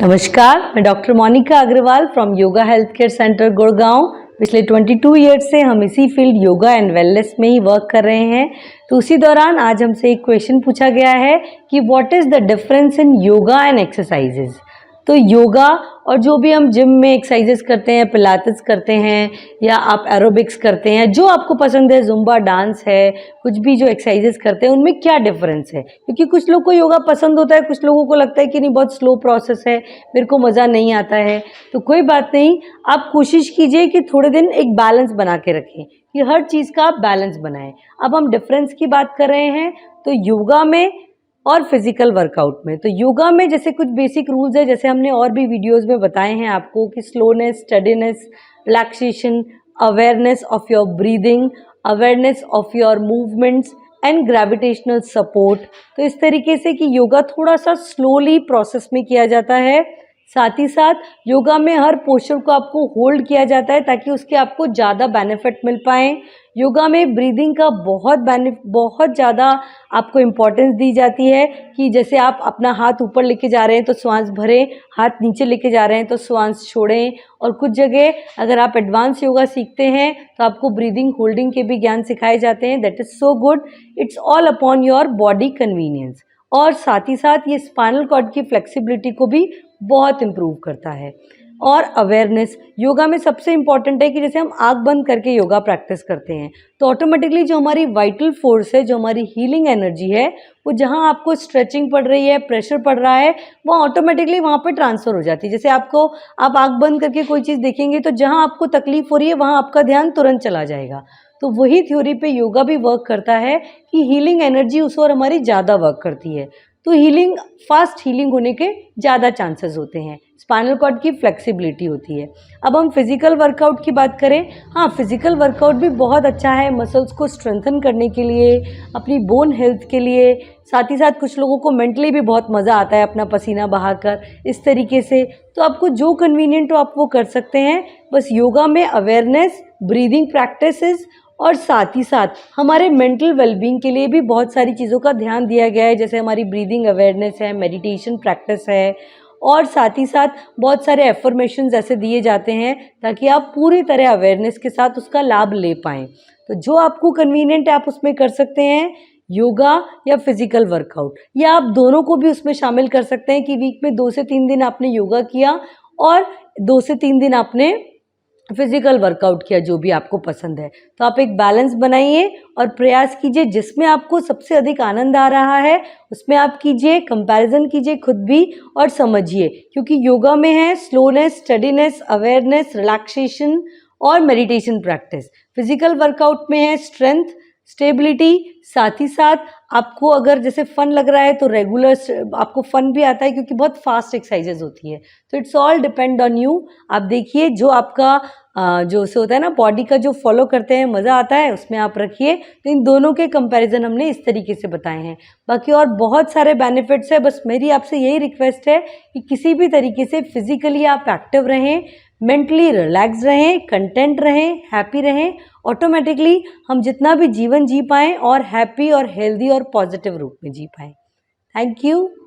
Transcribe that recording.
नमस्कार, मैं doctor Monika Agarwal from yoga health care centre Gurgaon. पिछले 22 ईयर्स से हम इसी फील्ड योगा एंड वेलनेस में ही वर्क कर रहे हैं। तो उसी दौरान आज हमसे एक क्वेश्चन पूछा गया है कि what is the difference in yoga and exercises. तो योगा और जो भी हम जिम में एक्सरसाइजेस करते हैं, पिलाटेस करते हैं या आप एरोबिक्स करते हैं, जो आपको पसंद है, जुम्बा डांस है, कुछ भी जो एक्सरसाइजेस करते हैं उनमें क्या डिफरेंस है। क्योंकि कुछ लोग को योगा पसंद होता है, कुछ लोगों को लगता है कि नहीं बहुत स्लो प्रोसेस है, मेरे को मज़ा नहीं आता है। तो कोई बात नहीं, आप कोशिश कीजिए कि थोड़े दिन एक बैलेंस बना के रखें, कि हर चीज़ का आप बैलेंस बनाएं। अब हम डिफरेंस की बात कर रहे हैं तो योगा में और फिजिकल वर्कआउट में। तो योगा में जैसे कुछ बेसिक रूल्स है, जैसे हमने और भी वीडियोस में बताए हैं आपको कि slowness, steadiness, relaxation, awareness of your breathing, awareness of your movements and gravitational support. तो इस तरीके से कि योगा थोड़ा सा स्लोली प्रोसेस में किया जाता है। साथ ही साथ योगा में हर पोस्चर को आपको होल्ड किया जाता है ताकि उसके आपको ज़्यादा बेनिफिट मिल पाए। योगा में ब्रीदिंग का बहुत ज़्यादा आपको इम्पोर्टेंस दी जाती है कि जैसे आप अपना हाथ ऊपर लेके जा रहे हैं तो श्वास भरें, हाथ नीचे लेके जा रहे हैं तो श्वास छोड़ें। और कुछ जगह अगर आप एडवांस योगा सीखते हैं तो आपको ब्रीदिंग होल्डिंग के भी ज्ञान सिखाए जाते हैं। That is so good. It's all upon your body convenience. और साथ ही साथ ये स्पाइनल कॉर्ड की फ्लेक्सिबिलिटी को भी बहुत इम्प्रूव करता है। और अवेयरनेस योगा में सबसे इम्पॉर्टेंट है कि जैसे हम आँख बंद करके योगा प्रैक्टिस करते हैं तो ऑटोमेटिकली जो हमारी वाइटल फोर्स है, जो हमारी हीलिंग एनर्जी है, वो जहाँ आपको स्ट्रेचिंग पड़ रही है, प्रेशर पड़ रहा है, वो ऑटोमेटिकली वहाँ पे ट्रांसफ़र हो जाती है। जैसे आप आँख बंद करके कोई चीज़ देखेंगे तो जहाँ आपको तकलीफ हो रही है वहाँ आपका ध्यान तुरंत चला जाएगा। तो वही थ्योरी पे योगा भी वर्क करता है कि हीलिंग एनर्जी उस ओर हमारी ज़्यादा वर्क करती है। तो फास्ट हीलिंग होने के ज़्यादा चांसेस होते हैं। स्पाइनल कॉर्ड की फ्लेक्सिबिलिटी होती है। अब हम फिजिकल वर्कआउट की बात करें, हाँ, फिजिकल वर्कआउट भी बहुत अच्छा है मसल्स को स्ट्रेंथन करने के लिए, अपनी बोन हेल्थ के लिए। साथ ही साथ कुछ लोगों को मेंटली भी बहुत मज़ा आता है अपना पसीना बहाकर इस तरीके से। तो आपको जो कन्वीनियंट हो आप वो कर सकते हैं। बस योगा में अवेयरनेस, ब्रीदिंग प्रैक्टिसेस और साथ ही साथ हमारे मेंटल वेलबींग के लिए भी बहुत सारी चीज़ों का ध्यान दिया गया है। जैसे हमारी ब्रीदिंग अवेयरनेस है, मेडिटेशन प्रैक्टिस है, और साथ ही साथ बहुत सारे एफर्मेशंस ऐसे दिए जाते हैं ताकि आप पूरी तरह अवेयरनेस के साथ उसका लाभ ले पाएँ। तो जो आपको कन्वीनियंट है आप उसमें कर सकते हैं, योगा या फिजिकल वर्कआउट, या आप दोनों को भी उसमें शामिल कर सकते हैं कि वीक में 2 से 3 दिन आपने योगा किया और 2 से 3 दिन आपने फिजिकल वर्कआउट किया, जो भी आपको पसंद है। तो आप एक बैलेंस बनाइए और प्रयास कीजिए जिसमें आपको सबसे अधिक आनंद आ रहा है उसमें आप कीजिए, कंपैरिजन कीजिए खुद भी और समझिए। क्योंकि योगा में है स्लोनेस, स्टडीनेस, अवेयरनेस, रिलैक्सेशन और मेडिटेशन प्रैक्टिस। फिजिकल वर्कआउट में है स्ट्रेंथ, स्टेबिलिटी। साथ ही साथ आपको अगर जैसे फ़न लग रहा है तो रेगुलर आपको फ़न भी आता है क्योंकि बहुत फास्ट एक्सरसाइजेज होती है। तो it's all depend on you. आप देखिए जो आपका जो से होता है ना बॉडी का, जो फॉलो करते हैं मज़ा आता है उसमें आप रखिए। तो इन दोनों के कंपैरिजन हमने इस तरीके से बताए हैं। बाकी और बहुत सारे बेनिफिट्स है। बस मेरी आपसे यही रिक्वेस्ट है कि किसी भी तरीके से फिजिकली आप एक्टिव रहें, मेंटली रिलैक्स रहें, कंटेंट रहें, हैप्पी रहें। ऑटोमेटिकली हम जितना भी जीवन जी पाएँ और हैप्पी और हेल्दी और पॉजिटिव रूप में जी पाएँ। Thank you.